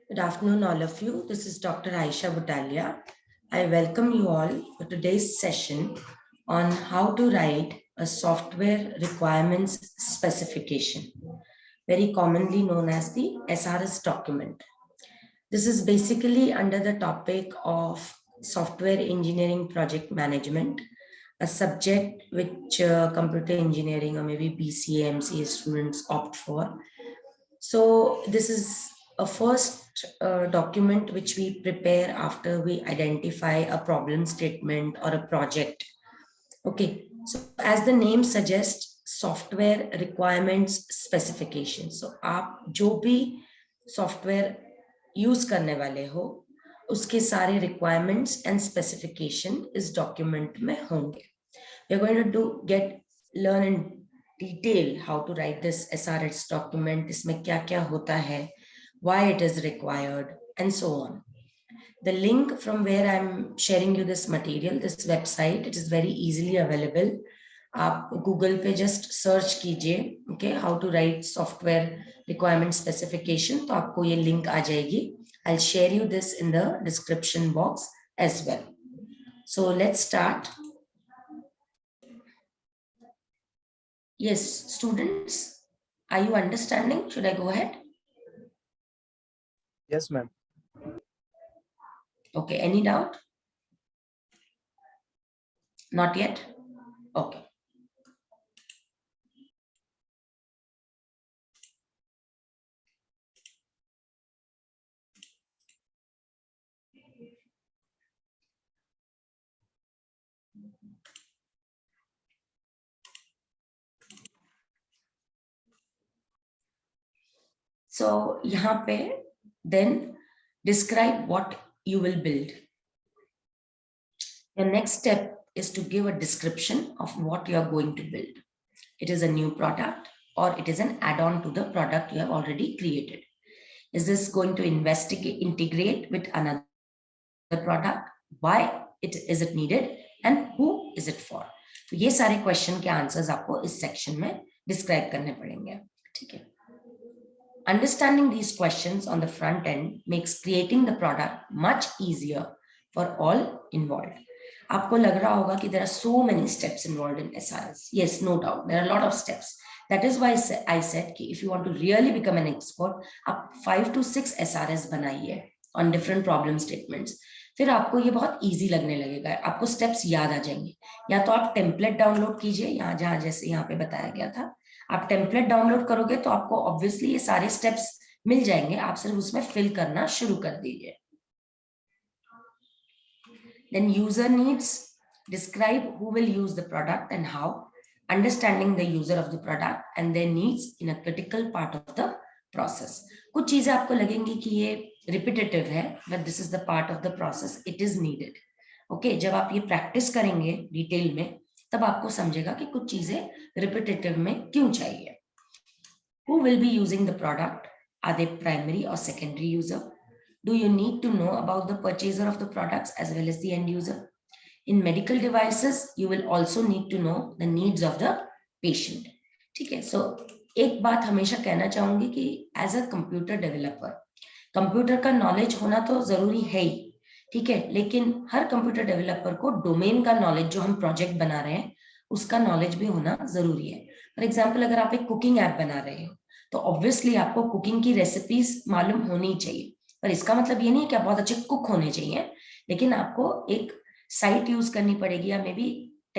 Good afternoon, all of you. This is Dr. Aisha Butalia. I welcome you all for today's session on how to write a software requirements specification, very commonly known as the SRS document. This is basically under the topic of software engineering project management, a subject which computer engineering or maybe BCA, MCA students opt for. So this is a first document which we prepare after we identify a problem statement or a project. Okay, so as the name suggests, software requirements specification. So आप जो भी software use करने वाले हो, उसके सारे requirements and specification इस document में होंगे. We're going to learn in detail how to write this SRS document, इसमें क्या क्या होता है, why it is required, and so on. The link from where I'm sharing you this material, this website, it is very easily available. आप Google पे just search कीजिए, okay, how to write software requirement specification, तो आपको ये link आ जाएगी. I'll share you this in the description box as well. So let's start. Yes, students, are you understanding? Should I go ahead? Yes, ma'am. Okay, any doubt? Not yet? Okay. So यहाँ पे then describe what you will build. The next step is to give a description of what you are going to build. It is a new product or it is an add-on to the product you have already created. Is this going to integrate with another product? Why is it needed and who is it for? तो ये सारे question के answers आपको इस section में describe करने पड़ेंगे. ठीक है. Understanding these questions on the front end makes creating the product much easier for all involved. आपको लग रहा होगा कि there are so many steps involved in SRS. Yes, no doubt. There are a lot of steps. That is why I said कि if you want to really become an expert, आप 5 to 6 SRS बनाइए on different problem statements. फिर आपको ये बहुत easy लगने लगेगा. आपको steps याद आ जाएंगे. या तो आप template download कीजिए, यहाँ जहाँ जैसे यहाँ पे बताया गया था. आप टेम्पलेट डाउनलोड करोगे तो आपको ऑब्वियसली ये सारे स्टेप्स मिल जाएंगे. आप सिर्फ उसमें फिल करना शुरू कर दीजिए. Then user needs, describe who will use the product and how, understanding the user of the product and their needs in a critical part of the process. कुछ चीजें आपको लगेंगी कि ये रिपीटेटिव है, but this is the part of the process, it is needed. Okay, जब आप ये प्रैक्टिस करेंगे डिटेल में तब आपको समझेगा कि कुछ चीजें रिपीटेटिव में क्यों चाहिए. Who will be using the product? Are they primary or secondary user? Do you need to know about the purchaser of the products as well as the end user? In medical devices, you will also need to know the needs of the patient. ठीक है. So एक बात हमेशा कहना चाहूंगी कि as a computer developer, computer का knowledge होना तो जरूरी है ही. ठीक है, लेकिन हर कंप्यूटर डेवलपर को डोमेन का नॉलेज, जो हम प्रोजेक्ट बना रहे हैं उसका नॉलेज भी होना जरूरी है. फॉर एग्जांपल, अगर आप एक कुकिंग ऐप बना रहे हो तो ऑब्वियसली आपको कुकिंग की रेसिपीज मालूम होनी चाहिए, पर इसका मतलब ये नहीं कि आप बहुत अच्छे कुक होने चाहिए, लेकिन आपको एक साइट यूज करनी पड़ेगी या may be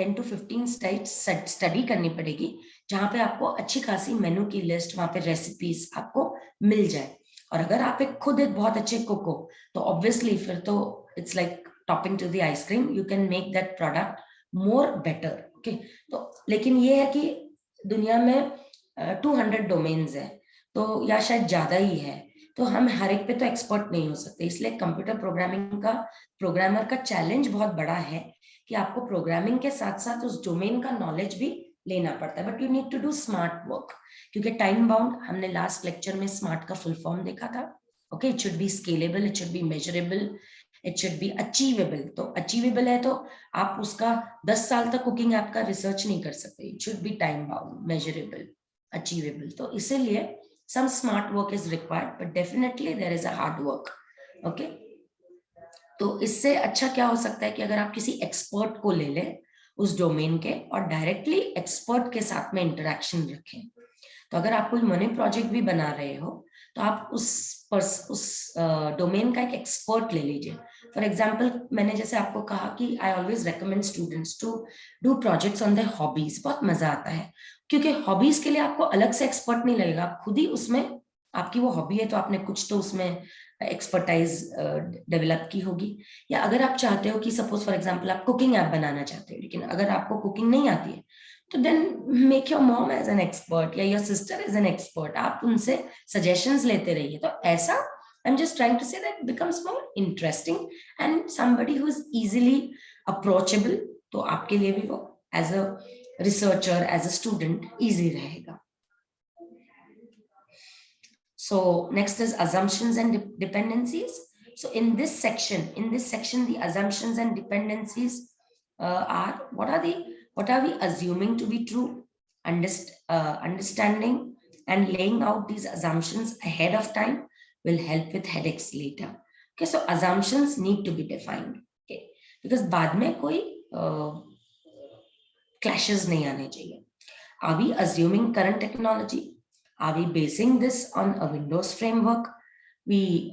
10 to 15 sites study करनी पड़ेगी जहां पे आपको अच्छी खासी मेनू की लिस्ट, वहां पे रेसिपीज आपको मिल जाए. और अगर आप खुद एक बहुत अच्छे कुक हो तो ऑब्वियसली फिर तो it's like topping to the ice cream, you can make that product more better. Okay, तो लेकिन ये है कि दुनिया में 200 डोमेन्स है तो या शायद ज्यादा ही है, तो हम हर एक पे तो एक्सपर्ट नहीं हो सकते. इसलिए कंप्यूटर प्रोग्रामिंग का प्रोग्रामर का चैलेंज बहुत बड़ा है कि आपको प्रोग्रामिंग के साथ साथ उस डोमेन का नॉलेज भी लेना पड़ता है. But you need to do smart work, क्योंकि टाइम बाउंड, हमने लास्ट लेक्चर में स्मार्ट का फुल फॉर्म देखा था. Okay, it should be scalable, it should be measurable, it should be achievable. तो अचीवेबल है तो आप उसका 10 साल तक कुकिंग ऐप का रिसर्च नहीं कर सकते. It should B time bound, measurable, achievable. तो इसीलिए some smart work is required, but definitely there is a hard work. Okay, तो इससे अच्छा क्या हो सकता है कि अगर आप किसी एक्सपर्ट को ले लें उस डोमेन के और डायरेक्टली एक्सपर्ट के साथ में इंटरेक्शन रखें। तो अगर आप कोई मनी प्रोजेक्ट भी बना रहे हो तो आप उस डोमेन का एक एक्सपर्ट ले लीजिए। फॉर एग्जांपल, मैंने जैसे आपको कहा कि I always recommend students to do projects on their hobbies. बहुत मजा आता है क्योंकि हॉबीज के लिए आपको अलग से एक्सपर्ट नहीं लगेगा, आप खुद ही उसमें, आपकी वो हॉबी है तो आपने कुछ तो उसमें एक्सपर्टाइज डेवलप की होगी। या अगर आप चाहते हो कि सपोज फॉर एग्जांपल आप कुकिंग ऐप बनाना चाहते हो, लेकिन अगर आपको कुकिंग नहीं आती है तो then make your mom as an expert या your sister as an expert, आप उनसे सजेशंस लेते रहिए। तो ऐसा I am just trying to say that becomes more interesting and somebody who is easily approachable, तो आपके लिए भी वो as a researcher, as a student easy रहेगा। So next is assumptions and dependencies. So in this section, the assumptions and dependencies are what are we assuming to be true, understanding and laying out these assumptions ahead of time will help with headaches later. Okay, so assumptions need to be defined. Okay, because बाद में कोई clashes नहीं आने चाहिए. Are we assuming current technology? Are we basing this on a Windows framework?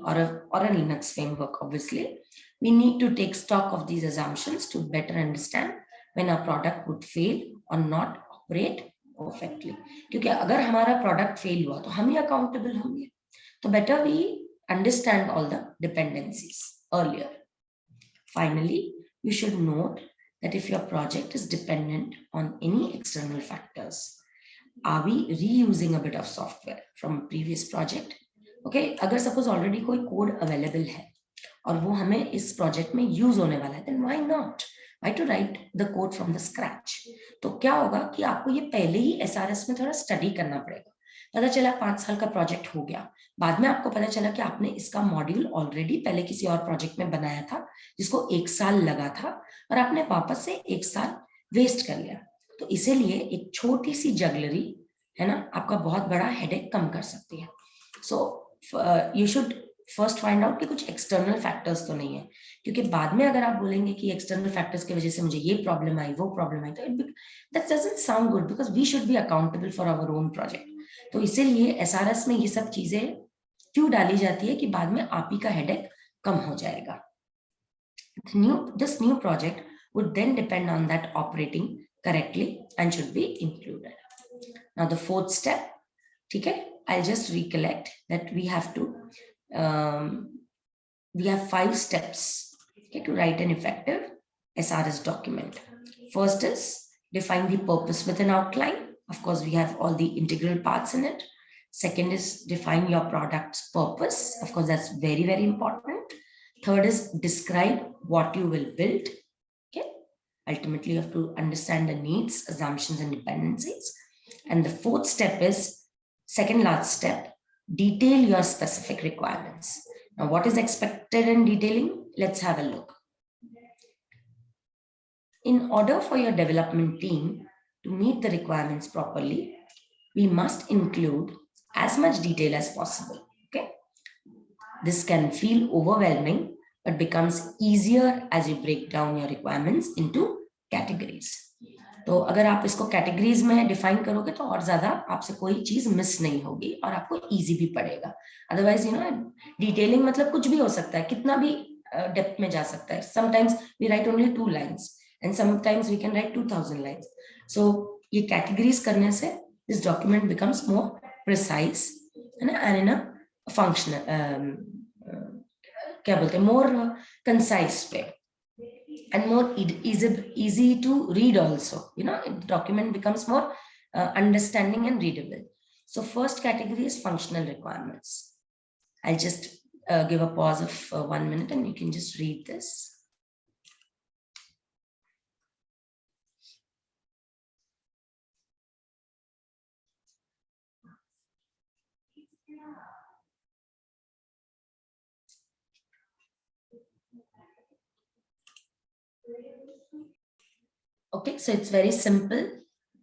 Or a Linux framework, obviously. We need to take stock of these assumptions to better understand when our product would fail or not operate perfectly. क्योंकि अगर हमारा product fail हुआ तो हम ही accountable होंगे. तो better we understand all the dependencies earlier. Finally, you should note that if your project is dependent on any external factors, are we reusing a bit of software from a previous project? Okay, अगर suppose already कोई code available है और वो हमें इस project में use होने वाला है, then why not? Why to write the code from the scratch? तो क्या होगा कि आपको ये पहले ही SRS में थोड़ा study करना पड़ेगा। पता चला 5 साल का प्रोजेक्ट हो गया, बाद में आपको पता चला कि आपने इसका मॉड्यूल ऑलरेडी पहले किसी और प्रोजेक्ट में बनाया था जिसको 1 साल लगा था और आपने वापस से 1 साल वेस्ट कर लिया। तो इसीलिए एक छोटी सी जगलरी है ना, आपका बहुत बड़ा हेडेक कम कर सकती है। So you should first find out कि कुछ एक्सटर्नल फैक्टर्स तो नहीं है, क्योंकि बाद में अगर आप बोलेंगे कि एक्सटर्नल फैक्टर्स की वजह से मुझे ये प्रॉब्लम आई, वो प्रॉब्लम आई, तो that doesn't sound good because we should be accountable for our own project. तो इसीलिए एसआरएस में ये सब चीजें क्यों डाली जाती है कि बाद में आप ही का हेडेक कम हो जाएगा। This new project would then depend on that operating correctly and should be included. Now the fourth step, okay, I'll just recollect that we have 5 steps, okay, to write an effective SRS document. First is define the purpose with an outline. Of course, we have all the integral parts in it. Second is define your product's purpose. Of course, that's very, very important. Third is describe what you will build. Okay. Ultimately, you have to understand the needs, assumptions, and dependencies. And the fourth step is, second last step, detail your specific requirements. Now, what is expected in detailing? Let's have a look. In order for your development team to meet the requirements properly, we must include as much detail as possible. Okay. This can feel overwhelming, but becomes easier as you break down your requirements into categories. तो अगर आप इसको categories में define करोगे तो और ज्यादा आपसे कोई चीज मिस नहीं होगी और आपको इजी भी पड़ेगा। अदरवाइज डिटेलिंग मतलब कुछ भी हो सकता है, कितना भी डेप्थ में जा सकता है। Sometimes we write only 2 lines and sometimes we can write 2000 lines. So ये कैटेगरीज करने से this document becomes more precise and in a functional क्या बोलते हैं, more concise way and more easy to read also. The document becomes more understanding and readable. So first category is functional requirements. I'll just give a pause of 1 minute and you can just read this. Okay, so it's very simple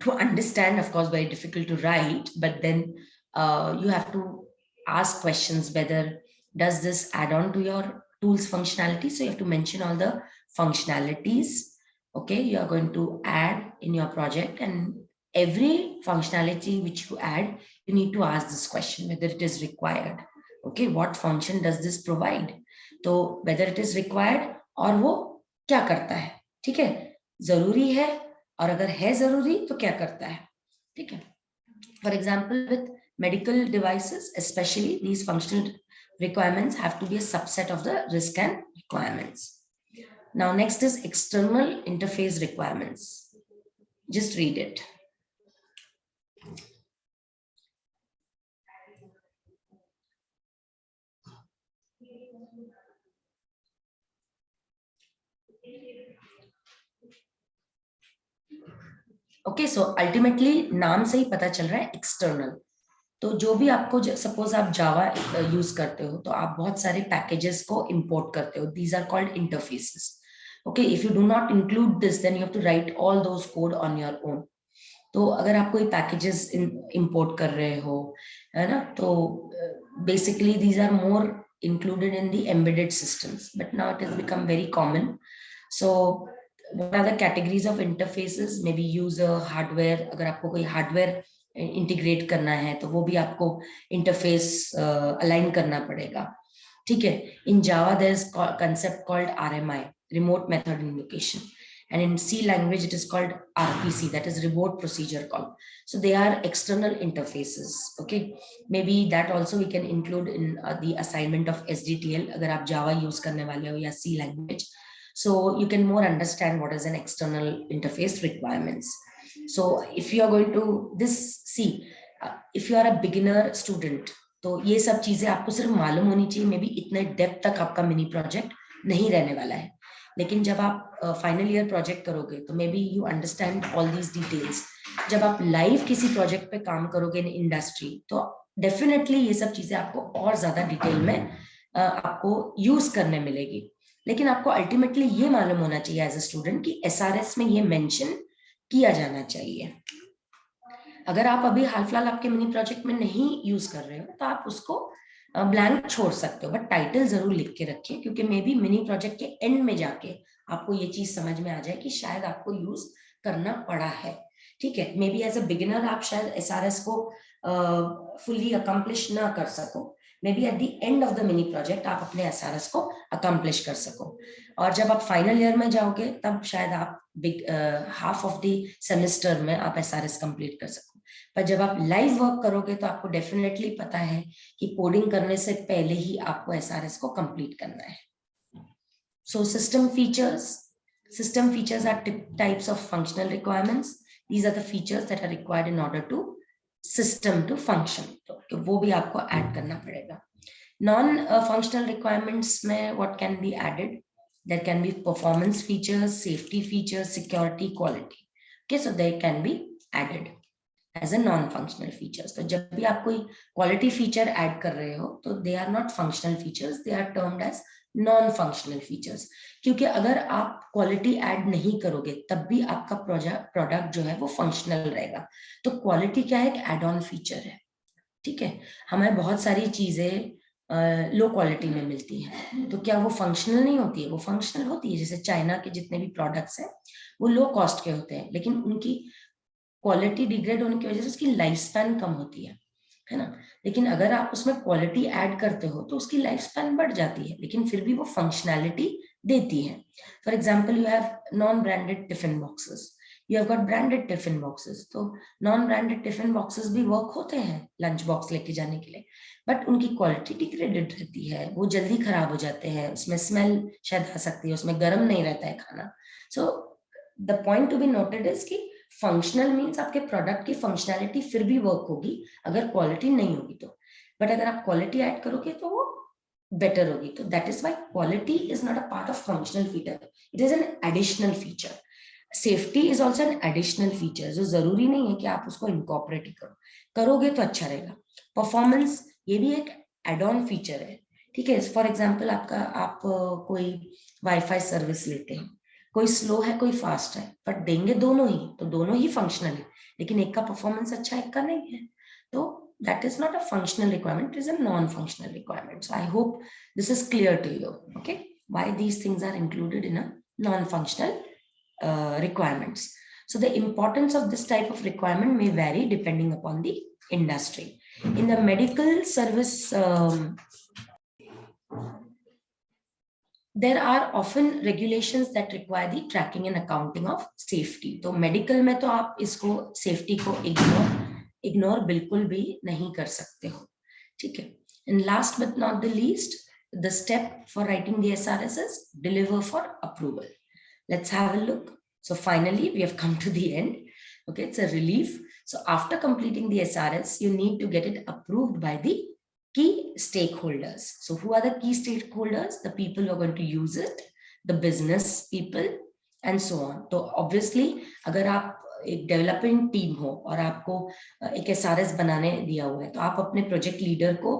to understand, of course, very difficult to write, but then you have to ask questions whether does this add on to your tools functionality. So you have to mention all the functionalities, okay, you are going to add in your project, and every functionality which you add, you need to ask this question whether it is required. Okay, what function does this provide? तो whether it is required और वो क्या करता है, ठीक है, जरूरी है, और अगर है जरूरी तो क्या करता है, ठीक है. For example, with medical devices, especially these functional requirements have to be a subset of the risk and requirements. Now, next is external interface requirements. Just read it. Okay, so ultimately नाम से ही पता चल रहा है external. तो जो भी आपको, सपोज आप जावा यूज करते हो तो आप बहुत सारे पैकेजेस को इंपोर्ट करते हो, these are called interfaces. Okay, if you do not include this then you have to write all those code on your own. तो अगर आप कोई पैकेजेस इंपोर्ट कर रहे हो, है ना, तो basically these are more included in the embedded systems, but now it has become very common. So what are the categories of interfaces? Maybe user, hardware. अगर आपको कोई hardware इंटीग्रेट करना है तो वो भी आपको इंटरफेस अलाइन करना पड़ेगा, ठीक है. In Java there is concept called RMI, remote method invocation, and in C language it is called RPC, that is remote procedure call. So they are external interfaces. Okay, maybe that also we can include in the assignment of SDTL अगर आप Java use करने वाले हो या C language, so you can more understand what is an external interface requirements. So if you are going to this, see, if you are a beginner student, तो ये सब चीजें आपको सिर्फ मालूम होनी चाहिए. मे बी इतने डेप्थ तक आपका मिनी प्रोजेक्ट नहीं रहने वाला है, लेकिन जब आप फाइनल ईयर प्रोजेक्ट करोगे तो may be you understand all these details. जब आप लाइव किसी प्रोजेक्ट पे काम करोगे इन इंडस्ट्री तो डेफिनेटली ये सब चीजें आपको और ज्यादा डिटेल में आपको यूज करने मिलेगी. लेकिन आपको अल्टीमेटली ये मालूम होना चाहिए एज ए स्टूडेंट कि SRS में ये मेंशन किया जाना चाहिए. अगर आप अभी हाल फिलहाल आपके मिनी प्रोजेक्ट में नहीं यूज कर रहे हो तो आप उसको ब्लैंक छोड़ सकते हो, बट टाइटल जरूर लिख के रखिए, क्योंकि मे बी मिनी प्रोजेक्ट के एंड में जाके आपको ये चीज समझ में आ जाए कि शायद आपको यूज करना पड़ा है, ठीक है. Maybe as a beginner आप शायद SRS को फुली अकम्प्लिश ना कर सको, maybe at the end of the mini project आप अपने SRS को अकम्प्लिश कर सको, और जब आप फाइनल ईयर में जाओगे तब शायद आप हाफ ऑफ द सेमेस्टर में आप SRS कंप्लीट कर सको. पर जब आप लाइव वर्क करोगे तो आपको डेफिनेटली पता है कि कोडिंग करने से पहले ही आपको SRS को कंप्लीट करना है. So system features are types of functional requirements. These are the features that are required in order to system to function. तो वो भी आपको ऐड करना पड़ेगा. Non-functional requirements में what can be added? There can be performance features, safety features, security, quality. Okay, so they can be added as a non-functional features. तो जब भी आप कोई quality feature add कर रहे हो तो they are not functional features, they are termed as non-functional features. क्योंकि अगर आप quality add नहीं करोगे तब भी आपका प्रोडक्ट जो है वो functional रहेगा. तो quality क्या है? एक add-on feature है, ठीक है. हमें बहुत सारी चीजें लो क्वालिटी में मिलती है, तो क्या वो फंक्शनल नहीं होती है? वो फंक्शनल होती है. जैसे चाइना के जितने भी प्रोडक्ट्स हैं वो लो कॉस्ट के होते हैं, लेकिन उनकी क्वालिटी डिग्रेड होने की वजह से उसकी लाइफ स्पैन कम होती है ना. लेकिन अगर आप उसमें क्वालिटी ऐड करते हो तो उसकी लाइफ स्पैन बढ़ जाती है, लेकिन फिर भी वो फंक्शनैलिटी देती है. For example, you have non branded tiffin boxes, you have got branded tiffin boxes. तो नॉन ब्रांडेड टिफिन बॉक्सेस भी वर्क होते हैं लंच बॉक्स लेके जाने के लिए, बट उनकी क्वालिटी डिग्रेडेड रहती है, वो जल्दी खराब हो जाते हैं, उसमें स्मेल शायद आ सकती है, उसमें गर्म नहीं रहता है खाना. So the point to be noted is कि फंक्शनल मीन्स आपके प्रोडक्ट की फंक्शनैलिटी फिर भी वर्क होगी अगर क्वालिटी नहीं होगी तो, बट अगर आप क्वालिटी ऐड करोगे तो वो बेटर होगी. तो that is why quality is not a part of functional feature, it is an additional feature. Safety is also an additional feature, जो जरूरी नहीं है कि आप उसको इनकॉर्पोरेट ही करोगे तो अच्छा रहेगा. परफॉर्मेंस ये भी एक एड ऑन फीचर है, ठीक है. फॉर एग्जाम्पल, आप कोई वाईफाई सर्विस लेते हैं, कोई स्लो है कोई फास्ट है, बट देंगे दोनों ही, तो दोनों ही फंक्शनल है, लेकिन एक का परफॉर्मेंस अच्छा है एक का नहीं है, तो that is not a functional requirement, it is a non-functional requirement. So I hope this is clear to you, okay? Why these things are included in a non-functional requirements. So the importance of this type of requirement may vary depending upon the industry. In the medical service, there are often regulations that require the tracking and accounting of safety. तो medical में तो आप इसको safety को ignore बिल्कुल भी नहीं कर सकते हो, ठीक है? And last but not the least, the step for writing the SRS is deliver for approval. Let's have a look. So finally, we have come to the end. Okay, it's a relief. So after completing the SRS, you need to get it approved by the key stakeholders. So who are the key stakeholders? The people who are going to use it, the business people, and so on. So obviously, अगर आप एक developing team हो और आपको एक SRS बनाने दिया हुआ है, तो आप अपने प्रोजेक्ट लीडर को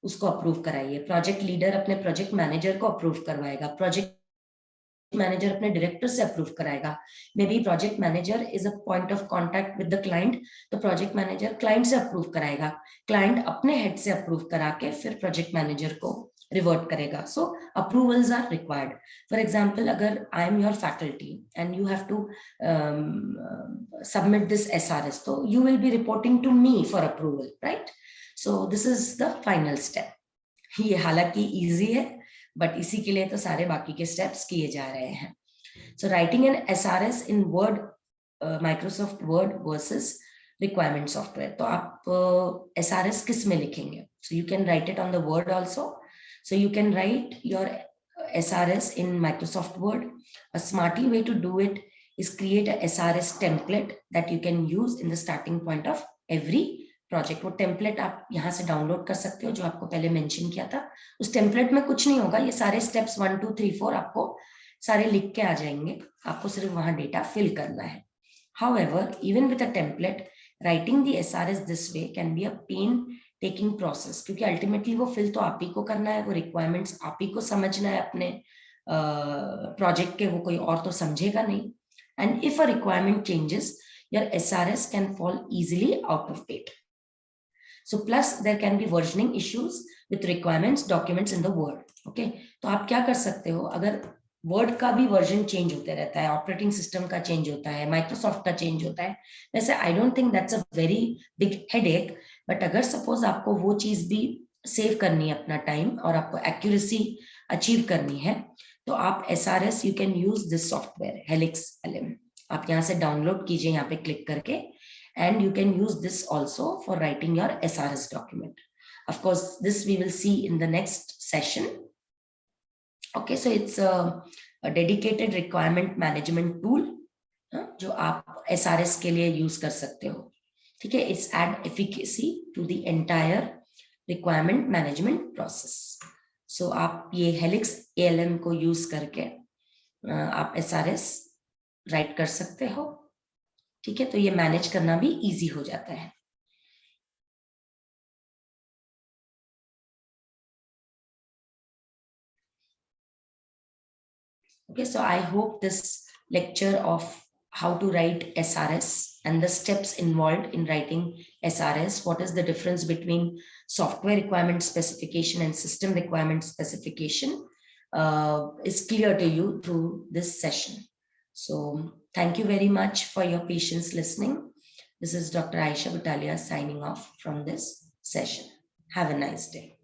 उसको अप्रूव कराइए, प्रोजेक्ट लीडर अपने प्रोजेक्ट मैनेजर को अप्रूव करवाएगा, प्रोजेक्ट मैनेजर अपने डायरेक्टर से अप्रूव कराएगा, maybe project manager is a point of contact with the client, तो प्रोजेक्ट मैनेजर क्लाइंट से अप्रूव कराएगा, क्लाइंट अपने हेड से अप्रूव करा के फिर प्रोजेक्ट मैनेजर को रिवर्ट करेगा. So approvals are required. For example, अगर I am your faculty and you have to submit this SRS, तो you will be reporting to me for approval, right? So this is the final step. ये हालांकि easy है, but इसी के लिए तो सारे बाकी के स्टेप्स किए जा रहे हैं. So writing an SRS in Word, Microsoft Word versus requirement software. तो आप एसआरएस किस में लिखेंगे? So you can write it on the Word also. So you can write your SRS in Microsoft Word. A smarter way to do it is create a SRS template that you can use in the starting point of every project. वो template आप यहाँ से download कर सकते हो, जो आपको पहले मेंशन किया था. उस टेम्पलेट में कुछ नहीं होगा, ये सारे स्टेप्स 1 2 3 4 आपको सारे लिख के आ जाएंगे, आपको सिर्फ वहां डेटा फिल करना है. However, even with a template, writing the SRS this way can be a pain-taking process, क्योंकि अल्टीमेटली वो फिल तो आप ही को करना है, वो रिक्वायरमेंट्स आप ही को समझना है अपने प्रोजेक्ट के, वो कोई और तो समझेगा नहीं. And if a requirement changes, your SRS can fall easily out of date. So plus there can be versioning issues with requirements documents in the Word. Okay, तो आप क्या कर सकते हो, अगर वर्ड का भी वर्जन चेंज होते रहता है, ऑपरेटिंग सिस्टम का चेंज होता है, माइक्रोसॉफ्ट का चेंज होता है, वैसे I don't think that's a very big headache. But अगर सपोज आपको वो चीज भी सेव करनी है अपना टाइम और आपको एक्यूरेसी अचीव करनी है, तो आप SRS you can use this software helix LM. आप यहाँ से डाउनलोड कीजिए, यहाँ पे क्लिक करके, and you can use this also for writing your SRS document. Of course, this we will see in the next session. Okay, so it's a dedicated requirement management tool जो आप SRS के लिए use कर सकते हो, ठीक है? It's add efficacy to the entire requirement management process. So आप ये Helix ALM को यूज करके आप SRS राइट कर सकते हो, ठीक है? तो ये मैनेज करना भी इजी हो जाता है. Okay, so I hope this lecture of how to write SRS and the steps involved in writing SRS, what is the difference between software requirement specification and system requirement specification, is clear to you through this session. So thank you very much for your patience listening. This is Dr. Aisha Butalia signing off from this session. Have a nice day.